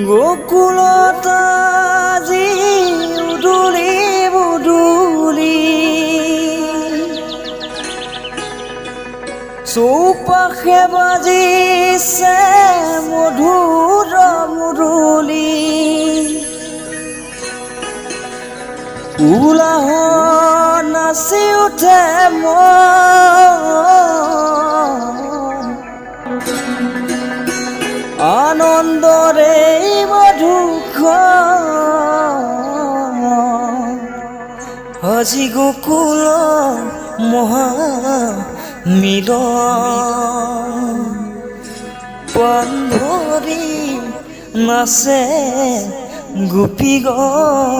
গোকুলত আজি উদুলি বুদুলি চৌপাশে বাজিছে মধুৰ মুৰুলি উলাহ নাচি উঠে আনন্দৰে আজি গোকুল মহামিলন প্ৰাণ ভৰি নাচে গোপীগণ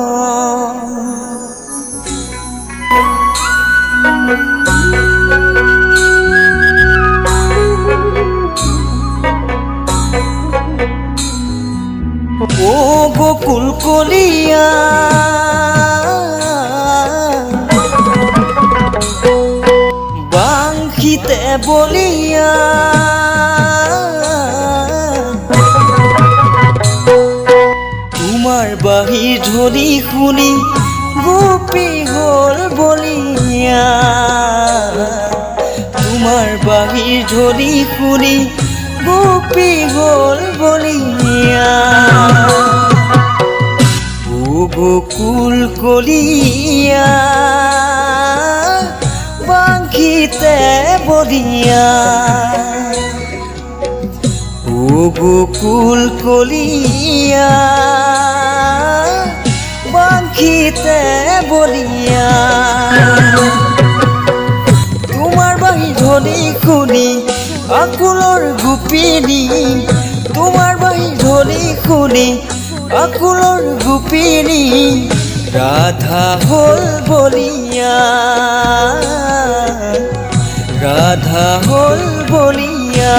ও গোকুল কলিয়া বাংশিতে বলিয়া তোমাৰ বাঁহীৰ ধ্বনি শুনি গোপী হ'ল বলিয়া তোমাৰ বাঁহীৰ ধ্বনি শুনি গোপী হ'ল বলিয়া ও গোকুল কলিয়া বাংশিতে বলিয়া ও গোকুল কলিয়া বাংশিতে বলিয়া তোমাৰ বাঁহীৰ ধ্বনি শুনি আকুলৰ গোপিনী তোমাৰ বাঁহীৰ ধ্বনি শুনি আকুলৰ গোপিনী ৰাধা হ'ল বলিয়া ৰাধা হ'ল বলিয়া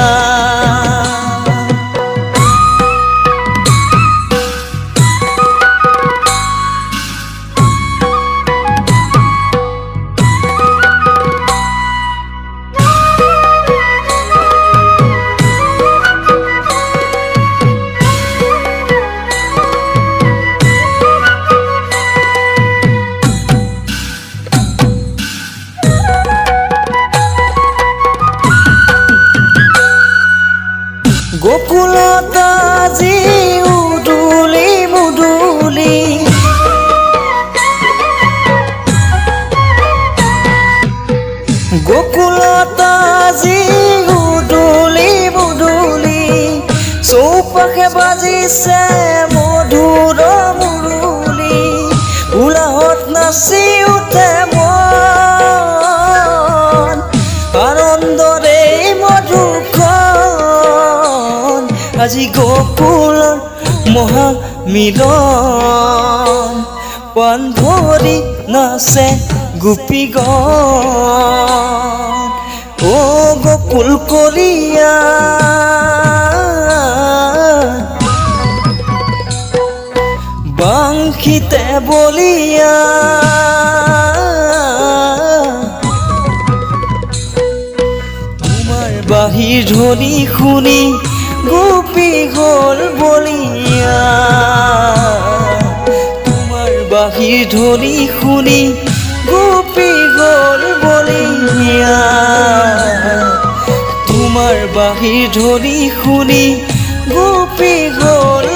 গোকুলত আজি উদুলি মুদুলি গোকুলত আজি উদুলি মুদুলি চৌপাশে বাজিছে মধুৰ মুৰুলি উলাহত নাচি উঠে মন আনন্দৰে মধুখন আজি গোকুলৰ মহামিলন প্ৰাণ ভৰি নাচে গোপীগণ ও গোকুল কলিয়া বাংশিতে বলিয়া তোমাৰ বাঁহীৰ ধ্বনি শুনি গোপী হ'ল বলিয়া তোমাৰ বাঁহীৰ ধ্বনি শুনি গোপী হ'ল বলিয়া তোমাৰ বাঁহীৰ ধ্বনি শুনি গোপী হ'ল